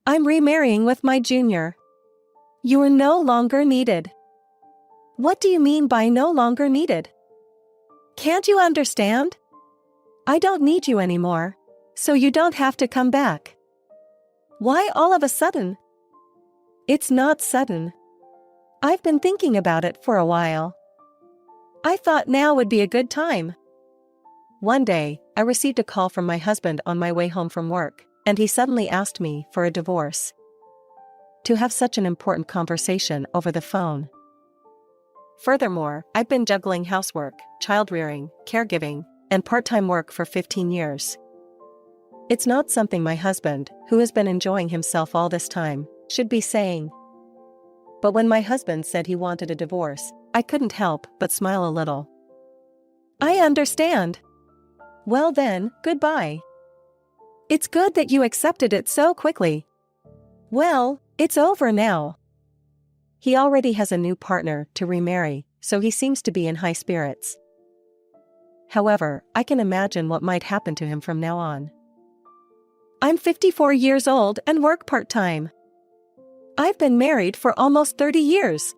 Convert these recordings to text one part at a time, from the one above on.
I'm remarrying with my junior. You are no longer needed. What do you mean by no longer needed? Can't you understand? I don't need you anymore. So you don't have to come back. Why all of a sudden? It's not sudden. I've been thinking about it for a while. I thought now would be a good time. One day, I received a call from my husband on my way home from work, and he suddenly asked me for a divorce. To have such an important conversation over the phone. Furthermore, I've been juggling housework, child-rearing, caregiving, and part-time work for 15 years. It's not something my husband, who has been enjoying himself all this time, should be saying. But when my husband said he wanted a divorce, I couldn't help but smile a little. I understand. Well then, goodbye. It's good that you accepted it so quickly. Well, it's over now. He already has a new partner to remarry, so he seems to be in high spirits. However, I can imagine what might happen to him from now on. I'm 54 years old and work part-time. I've been married for almost 30 years.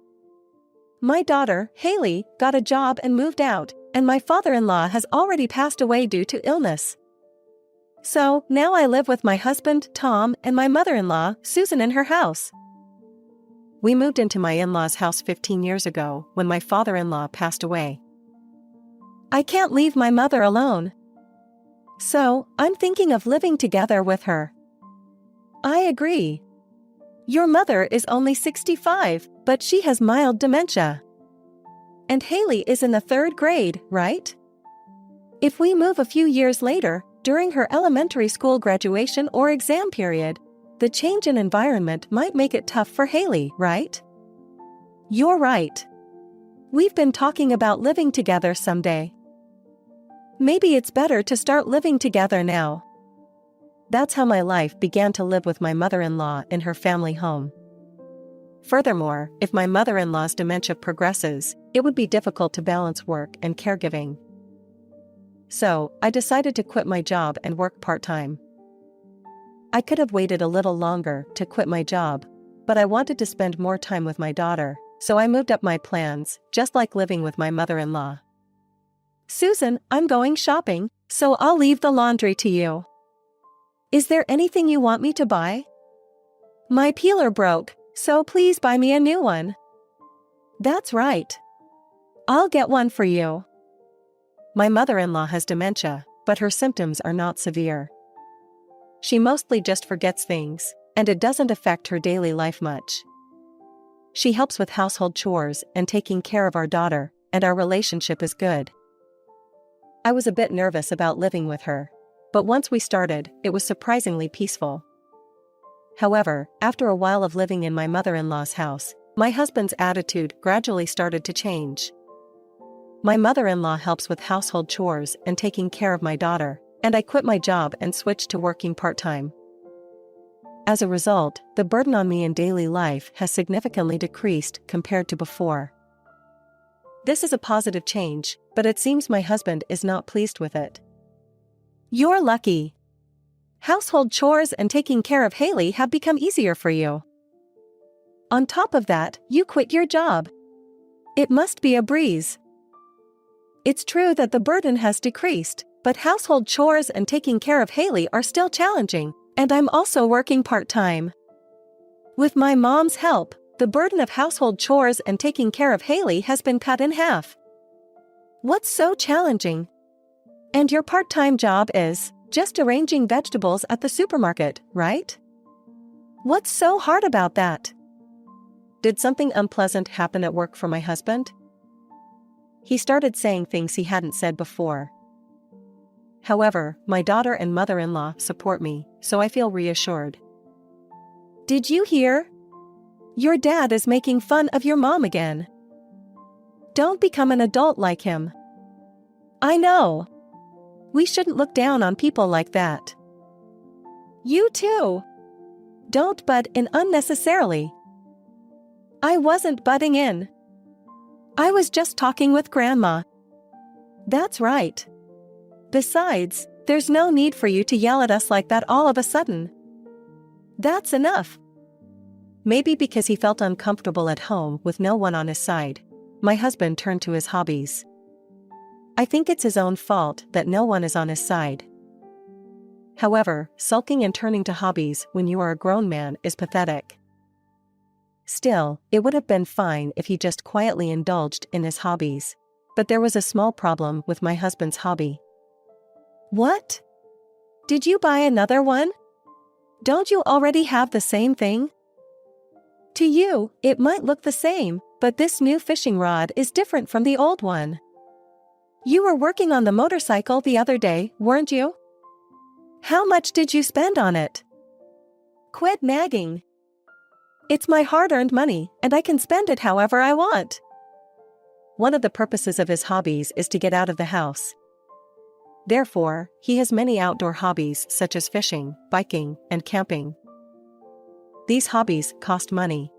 My daughter, Haley, got a job and moved out, and my father-in-law has already passed away due to illness. So, now I live with my husband, Tom, and my mother-in-law, Susan, in her house. We moved into my in-laws' house 15 years ago when my father-in-law passed away. I can't leave my mother alone. So, I'm thinking of living together with her. I agree. Your mother is only 65, but she has mild dementia. And Haley is in the 3rd grade, right? If we move a few years later, during her elementary school graduation or exam period, the change in environment might make it tough for Haley, right? You're right. We've been talking about living together someday. Maybe it's better to start living together now. That's how my life began to live with my mother-in-law in her family home. Furthermore, if my mother-in-law's dementia progresses, it would be difficult to balance work and caregiving. So, I decided to quit my job and work part-time. I could have waited a little longer to quit my job, but I wanted to spend more time with my daughter, so I moved up my plans, just like living with my mother-in-law. Susan, I'm going shopping, so I'll leave the laundry to you. Is there anything you want me to buy? My peeler broke, so please buy me a new one. That's right. I'll get one for you. My mother-in-law has dementia, but her symptoms are not severe. She mostly just forgets things, and it doesn't affect her daily life much. She helps with household chores and taking care of our daughter, and our relationship is good. I was a bit nervous about living with her, but once we started, it was surprisingly peaceful. However, after a while of living in my mother-in-law's house, my husband's attitude gradually started to change. My mother-in-law helps with household chores and taking care of my daughter, and I quit my job and switched to working part-time. As a result, the burden on me in daily life has significantly decreased compared to before. This is a positive change, but it seems my husband is not pleased with it. You're lucky. Household chores and taking care of Haley have become easier for you. On top of that, you quit your job. It must be a breeze. It's true that the burden has decreased, but household chores and taking care of Haley are still challenging, and I'm also working part-time. With my mom's help, the burden of household chores and taking care of Haley has been cut in half. What's so challenging? And your part-time job is just arranging vegetables at the supermarket, right? What's so hard about that? Did something unpleasant happen at work for my husband? He started saying things he hadn't said before. However, my daughter and mother-in-law support me, so I feel reassured. Did you hear? Your dad is making fun of your mom again. Don't become an adult like him. I know. We shouldn't look down on people like that. You too. Don't butt in unnecessarily. I wasn't butting in. I was just talking with Grandma. That's right. Besides, there's no need for you to yell at us like that all of a sudden. That's enough. Maybe because he felt uncomfortable at home with no one on his side, my husband turned to his hobbies. I think it's his own fault that no one is on his side. However, sulking and turning to hobbies when you are a grown man is pathetic. Still, it would have been fine if he just quietly indulged in his hobbies. But there was a small problem with my husband's hobby. What? Did you buy another one? Don't you already have the same thing? To you, it might look the same, but this new fishing rod is different from the old one. You were working on the motorcycle the other day, weren't you? How much did you spend on it? Quit nagging. It's my hard-earned money, and I can spend it however I want. One of the purposes of his hobbies is to get out of the house. Therefore, he has many outdoor hobbies such as fishing, biking, and camping. These hobbies cost money.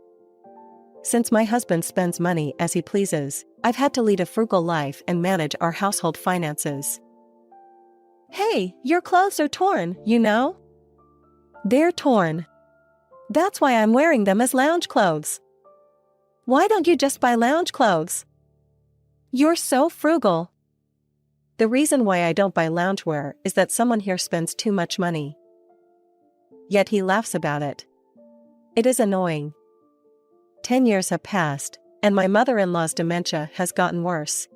Since my husband spends money as he pleases, I've had to lead a frugal life and manage our household finances. Hey, your clothes are torn, you know? They're torn. That's why I'm wearing them as lounge clothes. Why don't you just buy lounge clothes? You're so frugal. The reason why I don't buy loungewear is that someone here spends too much money. Yet he laughs about it. It is annoying. 10 years have passed, and my mother-in-law's dementia has gotten worse.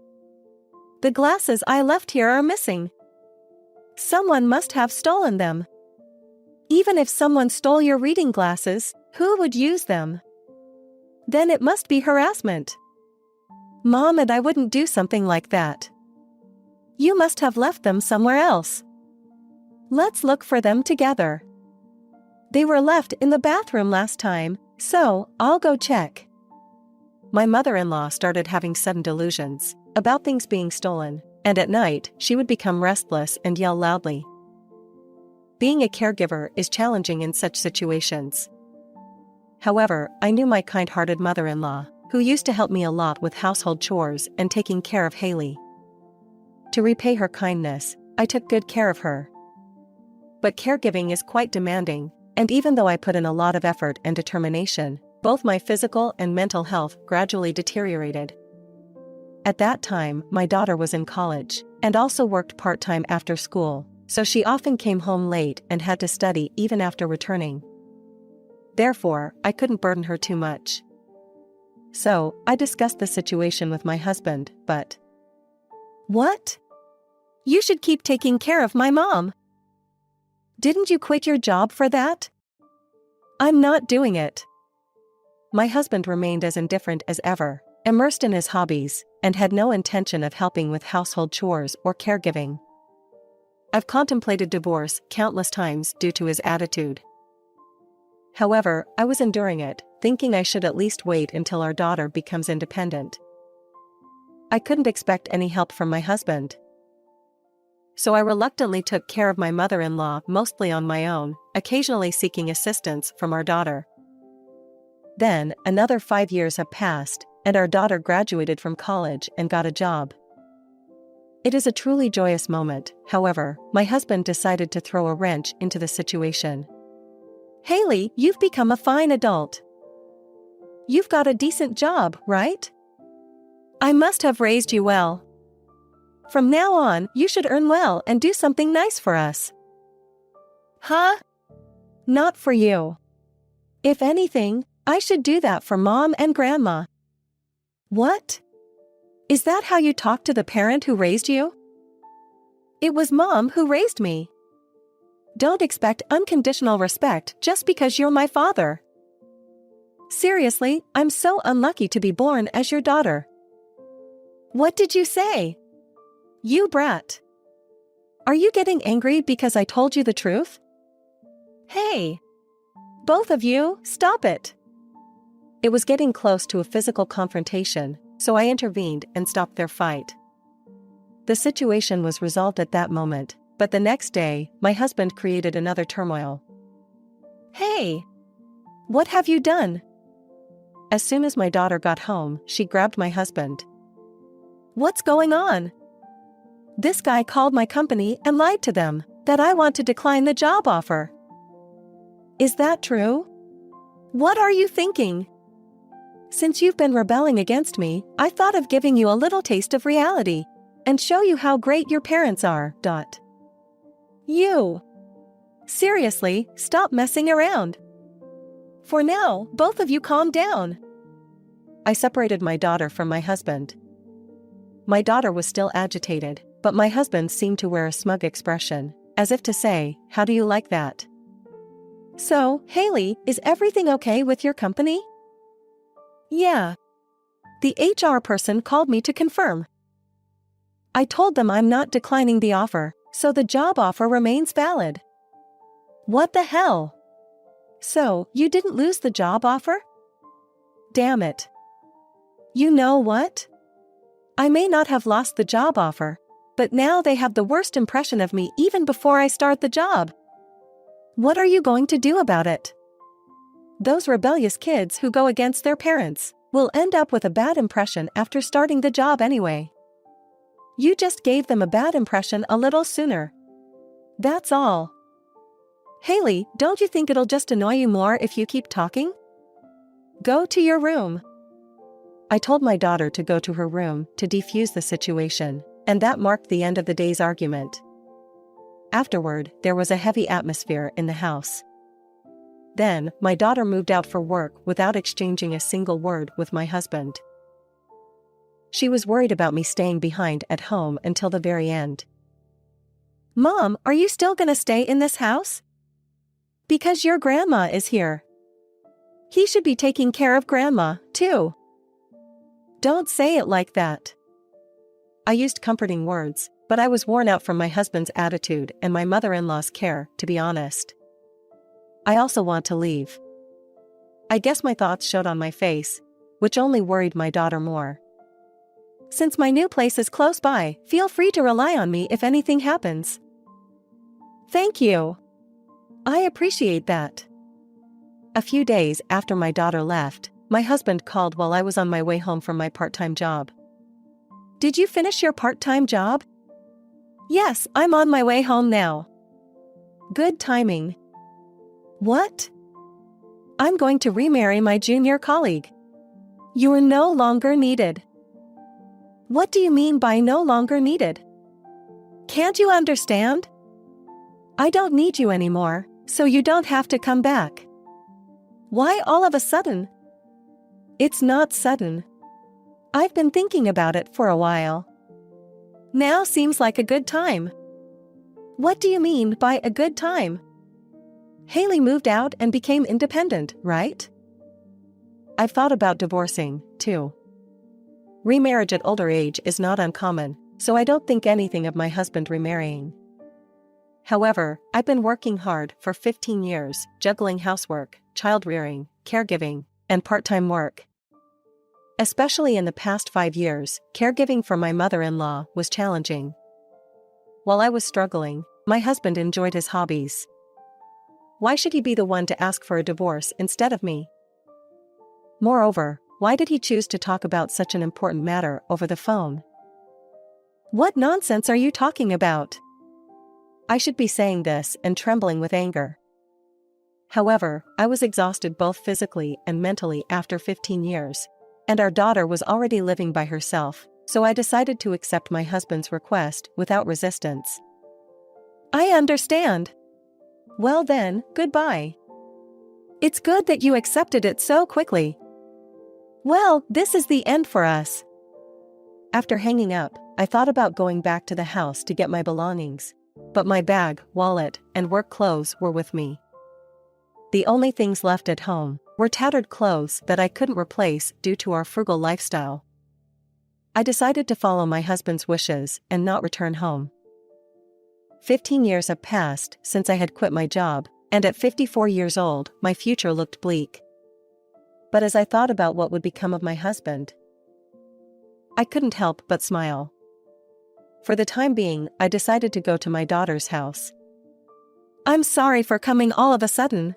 The glasses I left here are missing. Someone must have stolen them. Even if someone stole your reading glasses, who would use them? Then it must be harassment. Mom and I wouldn't do something like that. You must have left them somewhere else. Let's look for them together. They were left in the bathroom last time, so I'll go check. My mother-in-law started having sudden delusions about things being stolen, and at night she would become restless and yell loudly. Being a caregiver is challenging in such situations. However, I knew my kind-hearted mother-in-law, who used to help me a lot with household chores and taking care of Haley. To repay her kindness, I took good care of her. But caregiving is quite demanding, and even though I put in a lot of effort and determination, both my physical and mental health gradually deteriorated. At that time, my daughter was in college, and also worked part-time after school, so she often came home late and had to study even after returning. Therefore, I couldn't burden her too much. So, I discussed the situation with my husband, but... What? You should keep taking care of my mom. Didn't you quit your job for that? I'm not doing it. My husband remained as indifferent as ever, immersed in his hobbies, and had no intention of helping with household chores or caregiving. I've contemplated divorce countless times due to his attitude. However, I was enduring it, thinking I should at least wait until our daughter becomes independent. I couldn't expect any help from my husband. So I reluctantly took care of my mother-in-law mostly on my own, occasionally seeking assistance from our daughter. Then, another 5 years have passed, and our daughter graduated from college and got a job. It is a truly joyous moment. However, my husband decided to throw a wrench into the situation. Haley, you've become a fine adult. You've got a decent job, right? I must have raised you well. From now on, you should earn well and do something nice for us. Huh? Not for you. If anything, I should do that for Mom and Grandma. What? Is that how you talk to the parent who raised you? It was Mom who raised me. Don't expect unconditional respect just because you're my father. Seriously, I'm so unlucky to be born as your daughter. What did you say? You brat. Are you getting angry because I told you the truth? Hey! Both of you, stop it! It was getting close to a physical confrontation, so I intervened and stopped their fight. The situation was resolved at that moment, but the next day, my husband created another turmoil. Hey! What have you done? As soon as my daughter got home, she grabbed my husband. What's going on? This guy called my company and lied to them that I want to decline the job offer. Is that true? What are you thinking? Since you've been rebelling against me, I thought of giving you a little taste of reality and show you how great your parents are. You. Seriously, stop messing around. For now, both of you calm down. I separated my daughter from my husband. My daughter was still agitated, but my husband seemed to wear a smug expression, as if to say, "How do you like that?" So, Haley, is everything okay with your company? Yeah. The HR person called me to confirm. I told them I'm not declining the offer, so the job offer remains valid. What the hell? So, you didn't lose the job offer? Damn it. You know what? I may not have lost the job offer, but now they have the worst impression of me even before I start the job. What are you going to do about it? Those rebellious kids who go against their parents will end up with a bad impression after starting the job anyway. You just gave them a bad impression a little sooner. That's all. Haley, don't you think it'll just annoy you more if you keep talking? Go to your room. I told my daughter to go to her room to defuse the situation, and that marked the end of the day's argument. Afterward, there was a heavy atmosphere in the house. Then, my daughter moved out for work without exchanging a single word with my husband. She was worried about me staying behind at home until the very end. Mom, are you still gonna stay in this house? Because your grandma is here. He should be taking care of grandma, too. Don't say it like that. I used comforting words, but I was worn out from my husband's attitude and my mother-in-law's care, to be honest. I also want to leave. I guess my thoughts showed on my face, which only worried my daughter more. Since my new place is close by, feel free to rely on me if anything happens. Thank you. I appreciate that. A few days after my daughter left, my husband called while I was on my way home from my part-time job. Did you finish your part-time job? Yes, I'm on my way home now. Good timing. What? I'm going to remarry my junior colleague. You are no longer needed. What do you mean by no longer needed? Can't you understand? I don't need you anymore, so you don't have to come back. Why all of a sudden? It's not sudden. I've been thinking about it for a while. Now seems like a good time. What do you mean by a good time? Haley moved out and became independent, right? I've thought about divorcing, too. Remarriage at older age is not uncommon, so I don't think anything of my husband remarrying. However, I've been working hard for 15 years, juggling housework, child-rearing, caregiving, and part-time work. Especially in the past 5 years, caregiving for my mother-in-law was challenging. While I was struggling, my husband enjoyed his hobbies. Why should he be the one to ask for a divorce instead of me? Moreover, why did he choose to talk about such an important matter over the phone? What nonsense are you talking about? I should be saying this and trembling with anger. However, I was exhausted both physically and mentally after 15 years, and our daughter was already living by herself, so I decided to accept my husband's request without resistance. I understand. Well then, goodbye. It's good that you accepted it so quickly. Well, this is the end for us. After hanging up, I thought about going back to the house to get my belongings, but my bag, wallet, and work clothes were with me. The only things left at home were tattered clothes that I couldn't replace due to our frugal lifestyle. I decided to follow my husband's wishes and not return home. 15 years have passed since I had quit my job, and at 54 years old, my future looked bleak. But as I thought about what would become of my husband, I couldn't help but smile. For the time being, I decided to go to my daughter's house. I'm sorry for coming all of a sudden.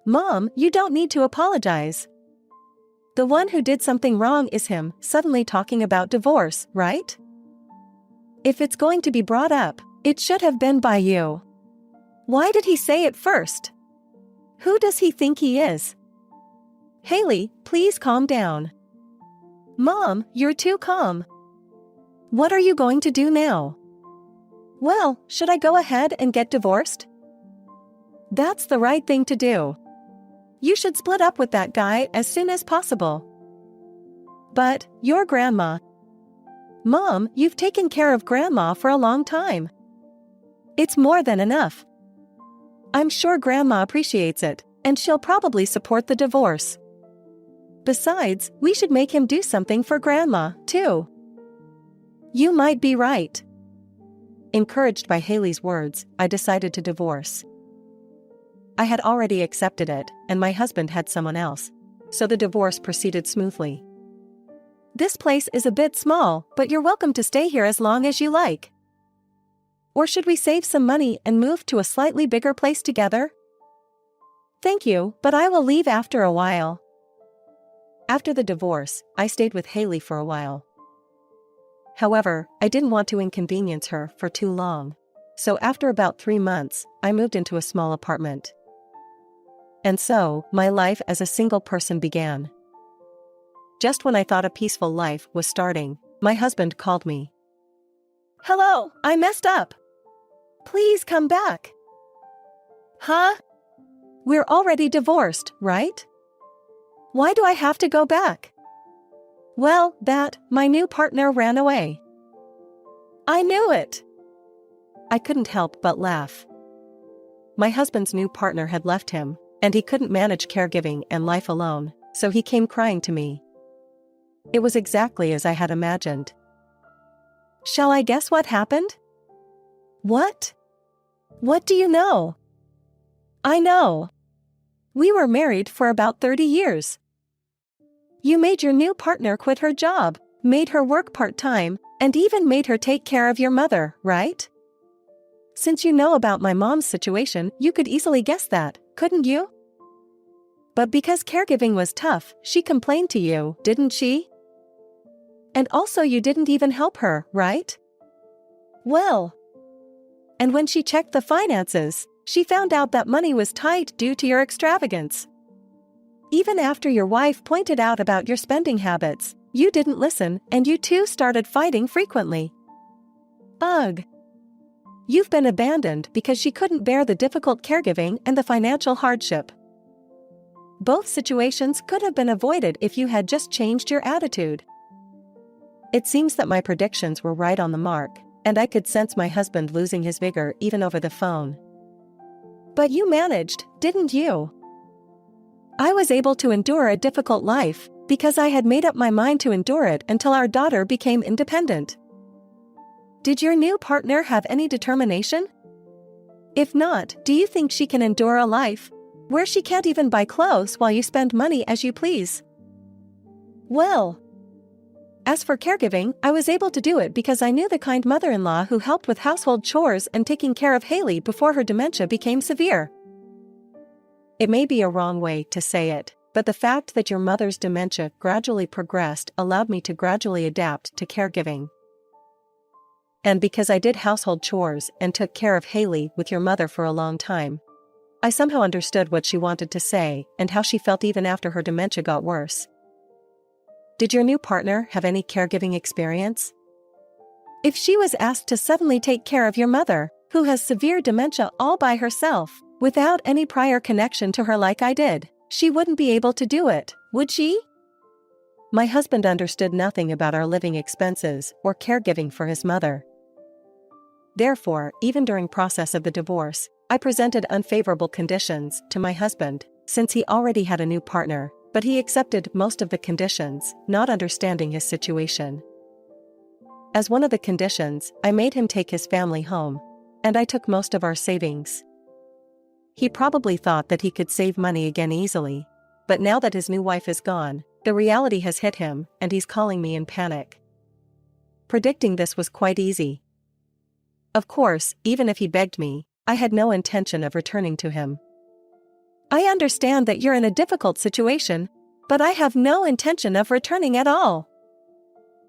Mom, you don't need to apologize. The one who did something wrong is him, suddenly talking about divorce, right? If it's going to be brought up, it should have been by you. Why did he say it first? Who does he think he is? Haley, please calm down. Mom, you're too calm. What are you going to do now? Well, should I go ahead and get divorced? That's the right thing to do. You should split up with that guy as soon as possible. But, your grandma. Mom, you've taken care of Grandma for a long time. It's more than enough. I'm sure Grandma appreciates it, and she'll probably support the divorce. Besides, we should make him do something for Grandma, too. You might be right. Encouraged by Haley's words, I decided to divorce. I had already accepted it, and my husband had someone else, so the divorce proceeded smoothly. This place is a bit small, but you're welcome to stay here as long as you like. Or should we save some money and move to a slightly bigger place together? Thank you, but I will leave after a while. After the divorce, I stayed with Haley for a while. However, I didn't want to inconvenience her for too long. So after about 3 months, I moved into a small apartment. And so, my life as a single person began. Just when I thought a peaceful life was starting, my husband called me. Hello, I messed up. Please come back. Huh? We're already divorced, right? Why do I have to go back? Well, my new partner ran away. I knew it. I couldn't help but laugh. My husband's new partner had left him, and he couldn't manage caregiving and life alone, so he came crying to me. It was exactly as I had imagined. Shall I guess what happened? What? What do you know? I know. We were married for about 30 years. You made your new partner quit her job, made her work part-time, and even made her take care of your mother, right? Since you know about my mom's situation, you could easily guess that, couldn't you? But because caregiving was tough, she complained to you, didn't she? And also you didn't even help her, right? Well. And when she checked the finances, she found out that money was tight due to your extravagance. Even after your wife pointed out about your spending habits, you didn't listen and you two started fighting frequently. Ugh. You've been abandoned because she couldn't bear the difficult caregiving and the financial hardship. Both situations could have been avoided if you had just changed your attitude. It seems that my predictions were right on the mark, and I could sense my husband losing his vigor even over the phone. But you managed, didn't you? I was able to endure a difficult life, because I had made up my mind to endure it until our daughter became independent. Did your new partner have any determination? If not, do you think she can endure a life where she can't even buy clothes while you spend money as you please? Well, as for caregiving, I was able to do it because I knew the kind mother-in-law who helped with household chores and taking care of Haley before her dementia became severe. It may be a wrong way to say it, but the fact that your mother's dementia gradually progressed allowed me to gradually adapt to caregiving. And because I did household chores and took care of Haley with your mother for a long time, I somehow understood what she wanted to say and how she felt even after her dementia got worse. Did your new partner have any caregiving experience? If she was asked to suddenly take care of your mother, who has severe dementia all by herself, without any prior connection to her like I did, she wouldn't be able to do it, would she? My husband understood nothing about our living expenses or caregiving for his mother. Therefore, even during process of the divorce, I presented unfavorable conditions to my husband, since he already had a new partner, but he accepted most of the conditions, not understanding his situation. As one of the conditions, I made him take his family home, and I took most of our savings. He probably thought that he could save money again easily, but now that his new wife is gone, the reality has hit him, and he's calling me in panic. Predicting this was quite easy. Of course, even if he begged me, I had no intention of returning to him. I understand that you're in a difficult situation, but I have no intention of returning at all.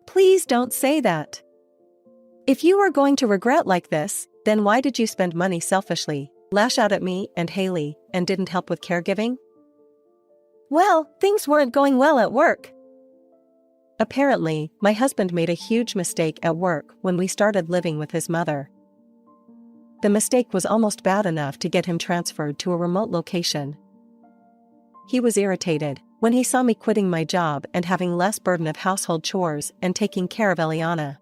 Please don't say that. If you were going to regret like this, then why did you spend money selfishly, Lash out at me and Haley and didn't help with caregiving? Well, things weren't going well at work. Apparently, my husband made a huge mistake at work when we started living with his mother. The mistake was almost bad enough to get him transferred to a remote location. He was irritated when he saw me quitting my job and having less burden of household chores and taking care of Eliana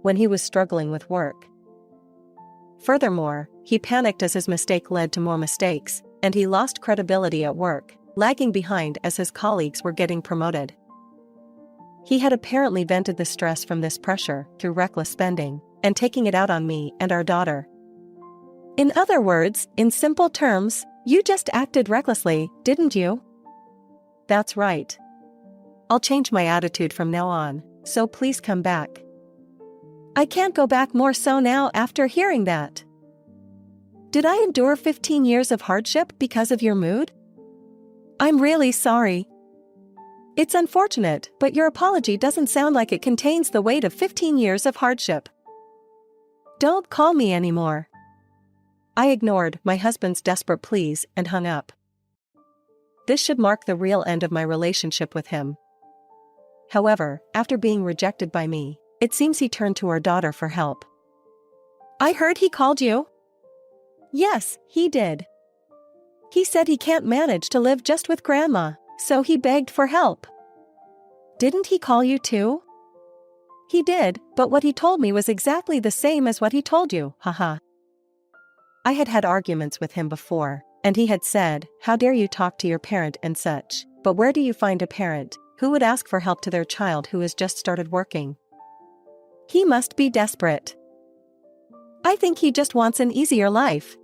when he was struggling with work. Furthermore, he panicked as his mistake led to more mistakes, and he lost credibility at work, lagging behind as his colleagues were getting promoted. He had apparently vented the stress from this pressure through reckless spending and taking it out on me and our daughter. In other words, in simple terms, you just acted recklessly, didn't you? That's right. I'll change my attitude from now on, so please come back. I can't go back more so now after hearing that. Did I endure 15 years of hardship because of your mood? I'm really sorry. It's unfortunate, but your apology doesn't sound like it contains the weight of 15 years of hardship. Don't call me anymore. I ignored my husband's desperate pleas and hung up. This should mark the real end of my relationship with him. However, after being rejected by me, it seems he turned to our daughter for help. I heard he called you? Yes, he did. He said he can't manage to live just with Grandma, so he begged for help. Didn't he call you too? He did, but what he told me was exactly the same as what he told you, haha. I had had arguments with him before, and he had said, "How dare you talk to your parent and such," but where do you find a parent who would ask for help to their child who has just started working? He must be desperate. I think he just wants an easier life.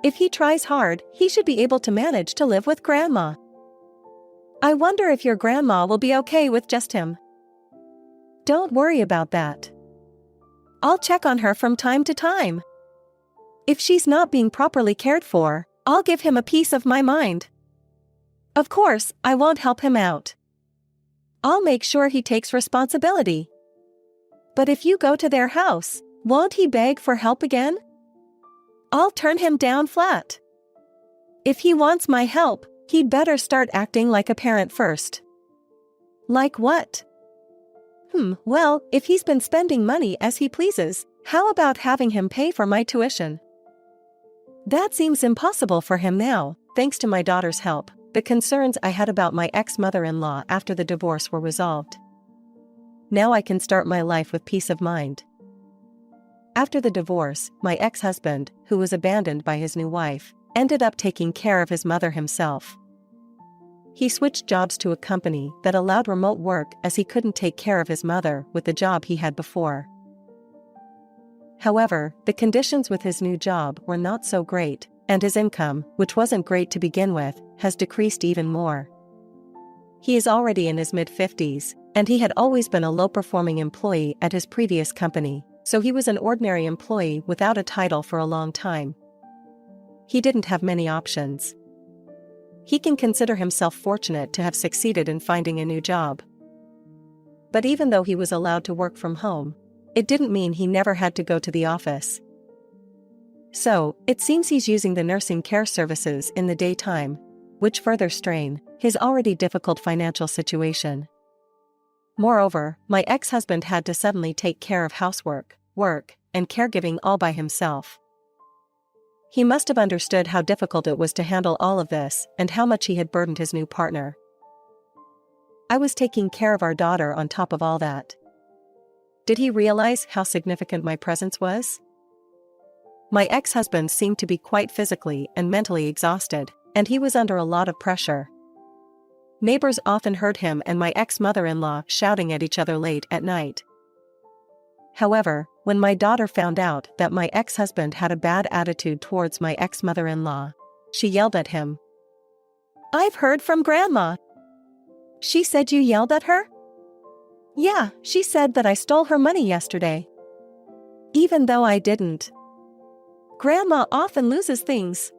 If he tries hard, he should be able to manage to live with Grandma. I wonder if your grandma will be okay with just him. Don't worry about that. I'll check on her from time to time. If she's not being properly cared for, I'll give him a piece of my mind. Of course, I won't help him out. I'll make sure he takes responsibility. But if you go to their house, won't he beg for help again? I'll turn him down flat. If he wants my help, he'd better start acting like a parent first. Like what? Well, if he's been spending money as he pleases, how about having him pay for my tuition? That seems impossible for him now, thanks to my daughter's help. The concerns I had about my ex-mother-in-law after the divorce were resolved. Now I can start my life with peace of mind. After the divorce, my ex-husband, who was abandoned by his new wife, ended up taking care of his mother himself. He switched jobs to a company that allowed remote work as he couldn't take care of his mother with the job he had before. However, the conditions with his new job were not so great, and his income, which wasn't great to begin with, has decreased even more. He is already in his mid-50s, and he had always been a low-performing employee at his previous company, so he was an ordinary employee without a title for a long time. He didn't have many options. He can consider himself fortunate to have succeeded in finding a new job. But even though he was allowed to work from home, it didn't mean he never had to go to the office. So, it seems he's using the nursing care services in the daytime, which further strain his already difficult financial situation. Moreover, my ex-husband had to suddenly take care of housework, work, and caregiving all by himself. He must have understood how difficult it was to handle all of this and how much he had burdened his new partner. I was taking care of our daughter on top of all that. Did he realize how significant my presence was? My ex-husband seemed to be quite physically and mentally exhausted, and he was under a lot of pressure. Neighbors often heard him and my ex-mother-in-law shouting at each other late at night. However, when my daughter found out that my ex-husband had a bad attitude towards my ex-mother-in-law, she yelled at him. "I've heard from Grandma. She said you yelled at her?" "Yeah, she said that I stole her money yesterday. Even though I didn't. Grandma often loses things.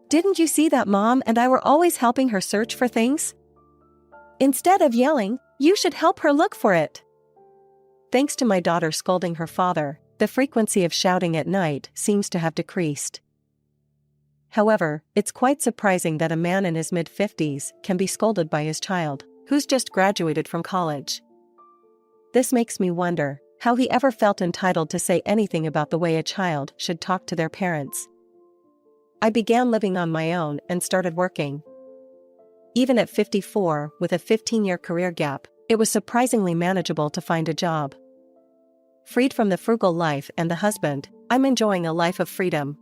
Didn't you see that Mom and I were always helping her search for things? Instead of yelling, you should help her look for it." Thanks to my daughter scolding her father, The frequency of shouting at night seems to have decreased. However, it's quite surprising that a man in his mid-50s can be scolded by his child, who's just graduated from college. This makes me wonder how he ever felt entitled to say anything about the way a child should talk to their parents. I began living on my own and started working. Even at 54, with a 15-year career gap, it was surprisingly manageable to find a job. Freed from the frugal life and the husband, I'm enjoying a life of freedom.